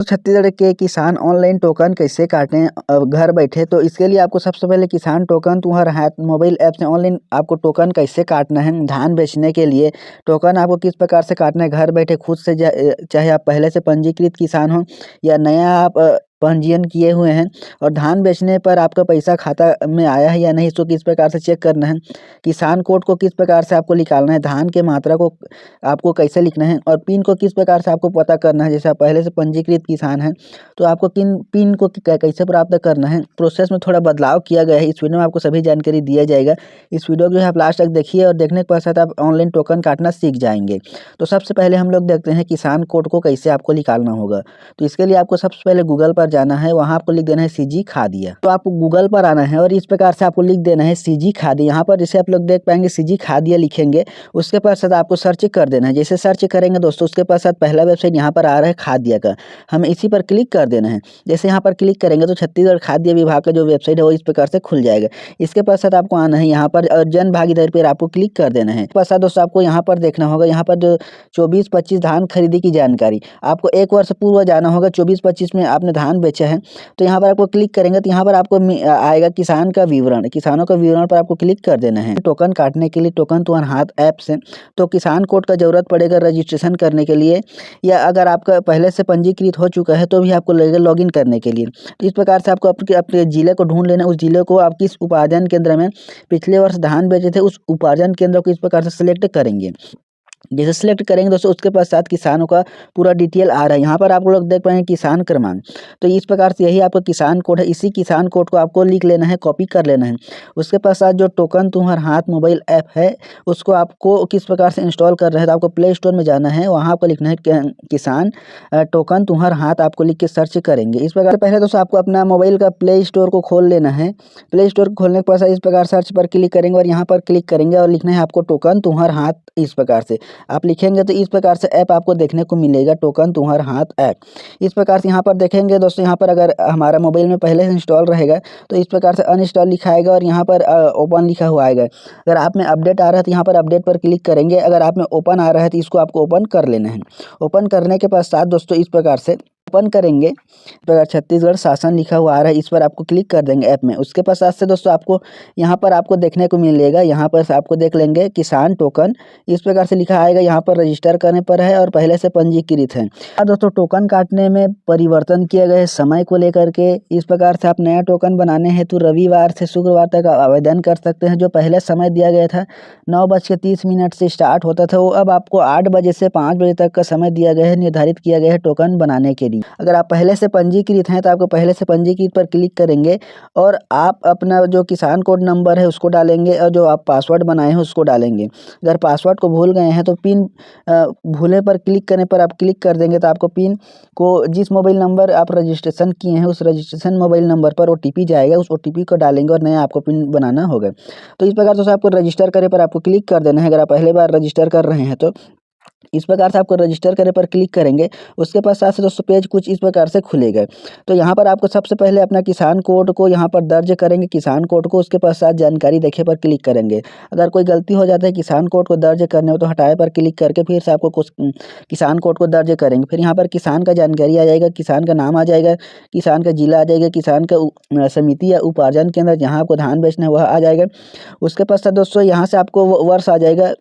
तो छत्तीसगढ़ के किसान ऑनलाइन टोकन कैसे काटें घर बैठे। तो इसके लिए आपको सबसे पहले किसान टोकन तुम्हारा हाथ मोबाइल ऐप से ऑनलाइन आपको टोकन कैसे काटना है। धान बेचने के लिए टोकन आपको किस प्रकार से काटना है घर बैठे खुद से, चाहे आप पहले से पंजीकृत किसान हो या नया आप पंजीयन किए हुए हैं, और धान बेचने पर आपका पैसा खाता में आया है या नहीं, इसको किस प्रकार से चेक करना है। किसान कोड को किस प्रकार से आपको निकालना है, धान के मात्रा को आपको कैसे लिखना है, और पिन को किस प्रकार से आपको पता करना है। जैसे आप पहले से पंजीकृत किसान हैं तो आपको किन पिन को कैसे प्राप्त करना है। प्रोसेस में थोड़ा बदलाव किया गया है, इस वीडियो में आपको सभी जानकारी दिया जाएगा। इस वीडियो को जो है आप लास्ट तक देखिए और देखने के पश्चात आप ऑनलाइन टोकन काटना सीख जाएंगे। तो सबसे पहले हम लोग देखते हैं किसान कोड को कैसे आपको निकालना होगा। तो इसके लिए आपको सबसे पहले गूगल पर जाना है, वहाँ आपको लिख देना है सीजी खादिया। तो आपको गूगल पर आना है और इस प्रकार से आपको लिख देना है सीजी खादिया। यहाँ पर जैसे आप लोग देख पाएंगे सीजी खादिया लिखेंगे, उसके पश्चात आपको सर्च कर देना है। जैसे सर्च करेंगे दोस्तों, उसके पश्चात पहला वेबसाइट यहाँ पर आ रहा है खादिया का, हमें इसी पर क्लिक कर देना है। जैसे यहाँ पर क्लिक करेंगे तो छत्तीसगढ़ खाद्य विभाग का जो वेबसाइट है वो इस प्रकार से खुल जाएगा। इसके पश्चात आपको आना है यहाँ पर जन भागीदारी पर आपको क्लिक कर देना है। पश्चात दोस्तों आपको यहाँ पर देखना होगा, यहाँ पर जो 24-25 धान खरीदी की जानकारी, आपको 1 वर्ष पूर्व जाना होगा। 24-25 में आपने धान बेचा है तो यहाँ पर आपको क्लिक करेंगे तो यहाँ पर आपको आएगा किसान का विवरण, किसानों का विवरण पर आपको क्लिक कर देना है। टोकन काटने के लिए टोकन तुम्हारे हाथ ऐप से तो किसान कोड का जरूरत पड़ेगा रजिस्ट्रेशन करने के लिए, या अगर आपका पहले से पंजीकृत हो चुका है तो भी आपको लगेगा लॉगिन करने के लिए। तो इस प्रकार से आपको अपने जिले को ढूंढ लेना, उस जिले को आप किस उपार्जन केंद्र में पिछले वर्ष धान बेचे थे उस उपार्जन केंद्र को इस प्रकार से सिलेक्ट करेंगे। जैसे सिलेक्ट करेंगे दोस्तों उसके पश्चात किसानों का पूरा डिटेल आ रहा है। यहाँ पर आप लोग देख पाएंगे किसान क्रमांक, तो इस प्रकार से यही आपका किसान कोड है। इसी किसान कोड को आपको लिख लेना है, कॉपी कर लेना है। उसके पश्चात जो टोकन तुम्हारा हाथ मोबाइल ऐप है उसको आपको किस प्रकार से इंस्टॉल कर रहे हैं, तो आपको प्ले स्टोर में जाना है, वहाँ आपको लिखना है किसान टोकन तुम्हारा हाथ, आपको लिख के सर्च करेंगे। इस प्रकार से पहले दोस्तों आपको अपना मोबाइल का प्ले स्टोर को खोल लेना है। प्ले स्टोर को खोलने के पश्चात इस प्रकार सर्च पर क्लिक करेंगे और यहाँ पर क्लिक करेंगे और लिखना है आपको टोकन तुम्हारा हाथ। इस प्रकार से आप लिखेंगे तो इस प्रकार से ऐप आपको देखने को मिलेगा, टोकन तुम्हारा हाथ ऐप। इस प्रकार से यहाँ पर देखेंगे दोस्तों, यहाँ पर अगर हमारा मोबाइल में पहले से इंस्टॉल रहेगा तो इस प्रकार से अनइंस्टॉल लिखाएगा और यहाँ पर ओपन लिखा हुआ आएगा। अगर आप में अपडेट आ रहा है तो यहाँ पर अपडेट पर क्लिक करेंगे, अगर आप में ओपन आ रहा है तो इसको आपको ओपन कर लेना है। ओपन करने के पश्चात दोस्तों इस प्रकार से ओपन करेंगे, इस प्रकार छत्तीसगढ़ शासन लिखा हुआ आ रहा है, इस पर आपको क्लिक कर देंगे ऐप में। उसके पश्चात से दोस्तों आपको यहाँ पर आपको देखने को मिलेगा, यहाँ पर से आपको देख लेंगे किसान टोकन, इस प्रकार से लिखा आएगा। यहाँ पर रजिस्टर करने पर है और पहले से पंजीकृत है। और दोस्तों टोकन काटने में परिवर्तन किए गए समय को लेकर के, इस प्रकार से आप नया टोकन बनाने हेतु रविवार से शुक्रवार तक आवेदन कर सकते हैं। जो पहले समय दिया गया था 9:30 से स्टार्ट होता था, वो अब आपको 8 बजे से 5 बजे तक का समय दिया गया है, निर्धारित किया गया है टोकन बनाने के लिए। अगर आप पहले से पंजीकृत हैं तो आपको पहले से पंजीकृत पर क्लिक करेंगे और आप अपना जो किसान कोड नंबर है उसको डालेंगे और जो आप पासवर्ड बनाए हैं उसको डालेंगे। अगर पासवर्ड को भूल गए हैं तो पिन भूले पर क्लिक करने पर आप क्लिक कर देंगे तो आपको पिन को जिस मोबाइल नंबर आप रजिस्ट्रेशन किए हैं उस रजिस्ट्रेशन मोबाइल नंबर पर OTP जाएगा, उस OTP को डालेंगे और नया आपको पिन बनाना होगा। तो इस प्रकार से आपको रजिस्टर करे पर आपको क्लिक कर देना है, अगर आप पहले बार रजिस्टर कर रहे हैं तो। इस प्रकार से आपको रजिस्टर करे पर क्लिक करेंगे, उसके पश्चात से दोस्तों पेज कुछ इस प्रकार से खुलेगा। तो यहाँ पर आपको सबसे पहले अपना किसान कोड को यहाँ पर दर्ज करेंगे, किसान कोड को, उसके पश्चात जानकारी देखे पर क्लिक करेंगे। अगर कोई गलती हो जाता है किसान कोड को दर्ज करने में तो हटाए पर क्लिक करके फिर से आपको कुछ किसान कोड को दर्ज करेंगे। फिर यहाँ पर किसान का जानकारी आ जाएगा, किसान का नाम आ जाएगा, किसान का जिला आ जाएगा, किसान का समिति या उपार्जन केंद्र जहाँ आपको धान बेचना है वह आ जाएगा। उसके पश्चात दोस्तों यहाँ से आपको वर्ष आ जाएगा,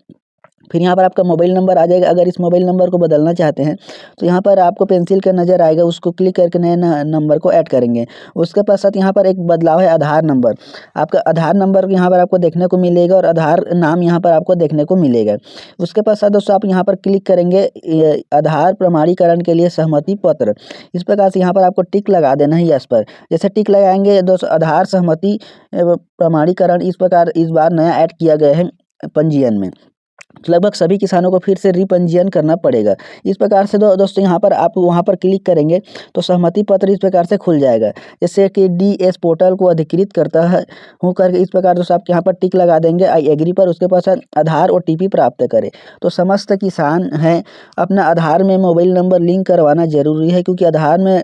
फिर यहाँ पर आपका मोबाइल नंबर आ जाएगा। अगर इस मोबाइल नंबर को बदलना चाहते हैं तो यहाँ पर आपको पेंसिल का नज़र आएगा, उसको क्लिक करके नए नंबर को ऐड करेंगे। उसके पश्चात यहाँ पर एक बदलाव है, आधार नंबर, आपका आधार नंबर यहाँ पर आपको देखने को मिलेगा और आधार नाम यहाँ पर आपको देखने को मिलेगा। उसके पश्चात दोस्तों आप यहाँ पर क्लिक करेंगे आधार प्रमाणीकरण के लिए सहमति पत्र, इस प्रकार से यहाँ पर आपको टिक लगा देना है यस पर। जैसे टिक लगाएंगे दोस्तों आधार सहमति प्रमाणीकरण इस प्रकार इस बार नया ऐड किया गया है पंजीयन में, लगभग सभी किसानों को फिर से रिपंजीयन करना पड़ेगा। इस प्रकार से दोस्तों यहाँ पर आप वहाँ पर क्लिक करेंगे तो सहमति पत्र इस प्रकार से खुल जाएगा, जैसे कि DS पोर्टल को अधिकृत करता है हूँ करके इस प्रकार दोस्तों आप यहाँ पर टिक लगा देंगे आई एग्री पर। उसके पास आधार OTP प्राप्त करें। तो समस्त किसान हैं अपना आधार में मोबाइल नंबर लिंक करवाना जरूरी है, क्योंकि आधार में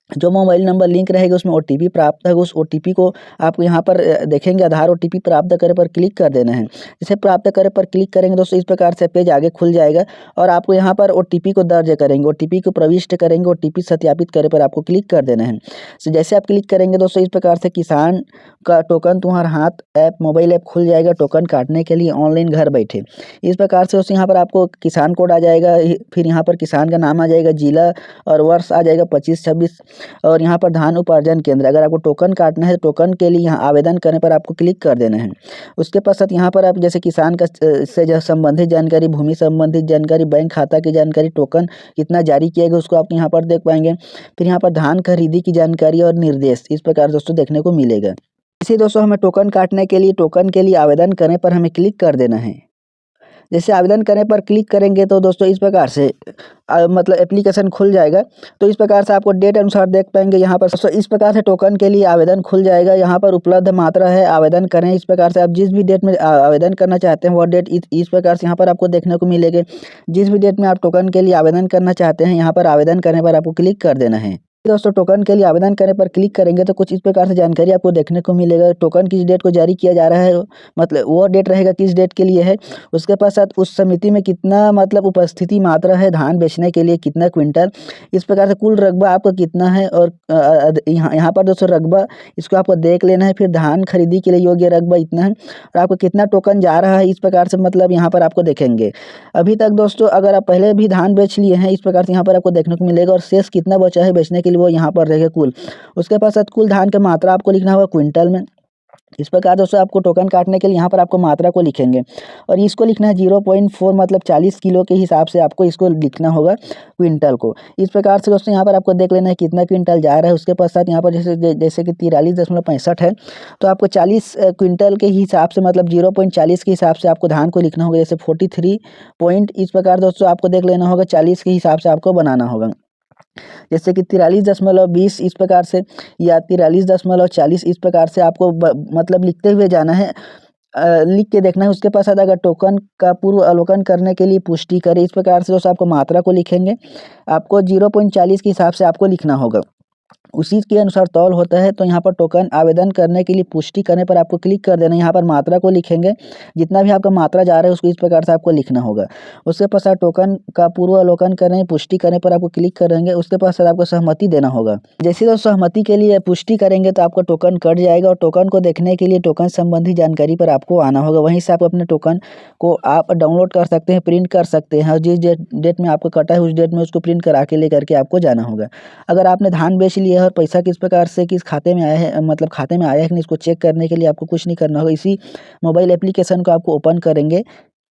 जो मोबाइल नंबर लिंक रहेगा उसमें ओटीपी प्राप्त होगा, उस ओटीपी को आपको यहाँ पर देखेंगे आधार ओटीपी प्राप्त करे पर क्लिक कर देना है। इसे प्राप्त करे पर क्लिक करेंगे दोस्तों, इस प्रकार से पेज आगे खुल जाएगा और आपको यहाँ पर ओटीपी को दर्ज करेंगे, ओटीपी को प्रविष्ट करेंगे, ओटीपी सत्यापित करे पर आपको क्लिक कर देना है। तो जैसे आप क्लिक करेंगे दोस्तों, इस प्रकार से किसान का टोकन तुम्हारा हाथ ऐप मोबाइल ऐप खुल जाएगा टोकन काटने के लिए ऑनलाइन घर बैठे। इस प्रकार से दोस्तों यहाँ पर आपको किसान कोड आ जाएगा, फिर यहाँ पर किसान का नाम आ जाएगा, जिला और वर्ष आ जाएगा 25-26 और यहाँ पर धान उपार्जन केंद्र। अगर आपको टोकन काटना है टोकन के लिए यहाँ आवेदन करने पर आपको क्लिक कर देना है। उसके पश्चात यहाँ पर आप जैसे किसान का से जो संबंधित जानकारी, भूमि संबंधित जानकारी, बैंक खाता की जानकारी, टोकन कितना जारी किया गया उसको आप यहाँ पर देख पाएंगे। फिर यहाँ पर धान खरीदी की जानकारी और निर्देश इस प्रकार दोस्तों देखने को मिलेगा। इसी दोस्तों हमें टोकन काटने के लिए टोकन के लिए आवेदन करने पर हमें क्लिक कर देना है। जैसे आवेदन करने पर क्लिक करेंगे तो दोस्तों इस प्रकार से मतलब एप्लीकेशन खुल जाएगा। तो इस प्रकार से आपको डेट अनुसार देख पाएंगे यहाँ पर। दोस्तों इस प्रकार से टोकन के लिए आवेदन खुल जाएगा। यहाँ पर उपलब्ध मात्रा है, आवेदन करें। इस प्रकार से आप जिस भी डेट में आवेदन करना चाहते हैं वह डेट इस प्रकार से यहाँ पर आपको देखने को मिलेगा। जिस भी डेट में आप टोकन के लिए आवेदन करना चाहते हैं यहाँ पर आवेदन करने पर आपको क्लिक कर देना है। दोस्तों टोकन के लिए आवेदन करने पर क्लिक करेंगे तो कुछ इस प्रकार से जानकारी आपको देखने को मिलेगा। टोकन किस डेट को जारी किया जा रहा है, मतलब वो डेट रहेगा किस डेट के लिए है। उसके पश्चात उस समिति में कितना मतलब उपस्थिति मात्रा है, धान बेचने के लिए कितना क्विंटल, इस प्रकार से कुल रकबा आपका कितना है। और यहाँ पर दोस्तों रकबा इसको आपको देख लेना है। फिर धान खरीदी के लिए योग्य रकबा इतना है और आपको कितना टोकन जा रहा है, इस प्रकार से मतलब यहाँ पर आपको देखेंगे। अभी तक दोस्तों अगर आप पहले भी धान बेच लिए हैं इस प्रकार से यहाँ पर आपको देखने को मिलेगा और शेष कितना बचा है बेचने के लिए वो यहाँ पर रहेगा कुल। उसके पश्चात कुल धान की मात्रा आपको लिखना होगा क्विंटल में। इस प्रकार दोस्तों आपको टोकन काटने के लिए यहाँ पर आपको मात्रा को लिखेंगे और इसको लिखना है 0.4 मतलब 40 किलो के हिसाब से आपको इसको लिखना होगा क्विंटल को। इस प्रकार से दोस्तों यहाँ पर आपको देख लेना है कितना क्विंटल जा रहा है। उसके पश्चात यहाँ पर जैसे कि 43.65 है तो आपको 40 क्विंटल के हिसाब से मतलब 0.40 के हिसाब से आपको धान को लिखना होगा। जैसे 43 पॉइंट इस प्रकार दोस्तों आपको देख लेना होगा 40 के हिसाब से आपको बनाना होगा। जैसे कि 43.20 इस प्रकार से या 43.40 इस प्रकार से आपको मतलब लिखते हुए जाना है, लिख के देखना है। उसके पश्चात अगर टोकन का पूर्व अवलोकन करने के लिए पुष्टि करें, इस प्रकार से दोस्तों आपको मात्रा को लिखेंगे। आपको 0.40 के हिसाब से आपको लिखना होगा, उसी के अनुसार तौल होता है। तो यहाँ पर टोकन आवेदन करने के लिए पुष्टि करने पर आपको क्लिक कर देना है। यहाँ पर मात्रा को लिखेंगे, जितना भी आपका मात्रा जा रहा है उसको इस प्रकार से आपको लिखना होगा। उसके पश्चात टोकन का पूर्वावलोकन करें, पुष्टि करने पर आपको क्लिक करेंगे। उसके पश्चात आपको सहमति देना होगा। जैसे तो सहमति के लिए पुष्टि करेंगे तो आपका टोकन कट जाएगा और टोकन को देखने के लिए टोकन संबंधी जानकारी पर आपको आना होगा। वहीं से आप अपने टोकन को आप डाउनलोड कर सकते हैं, प्रिंट कर सकते हैं और जिस डेट में आपको कटा है उस डेट में उसको प्रिंट करा के लेकर के आपको जाना होगा। अगर आपने धान बेच लिया है और पैसा किस प्रकार से किस खाते में आया है, मतलब खाते में आया है कि नहीं, इसको चेक करने के लिए आपको कुछ नहीं करना होगा। इसी मोबाइल एप्लीकेशन को आपको ओपन करेंगे,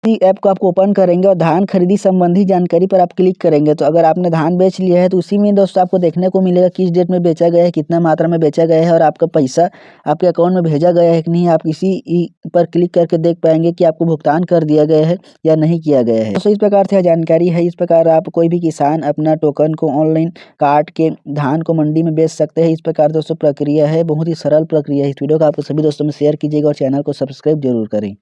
इसी ऐप को आपको ओपन करेंगे और धान खरीदी संबंधी जानकारी पर आप क्लिक करेंगे। तो अगर आपने धान बेच लिया है तो उसी में दोस्तों आपको देखने को मिलेगा किस डेट में बेचा गया है, कितना मात्रा में बेचा गया है और आपका पैसा आपके अकाउंट में भेजा गया है कि नहीं। आप इसी पर क्लिक करके देख पाएंगे कि आपको भुगतान कर दिया गया है या नहीं किया गया है। तो इस प्रकार से जानकारी है। इस प्रकार आप कोई भी किसान अपना टोकन को ऑनलाइन काट के धान को मंडी में बेच सकते हैं। इस प्रकार दोस्तों प्रक्रिया है, बहुत ही सरल प्रक्रिया है। इस वीडियो को आप सभी दोस्तों में शेयर कीजिएगा और चैनल को सब्सक्राइब जरूर करें।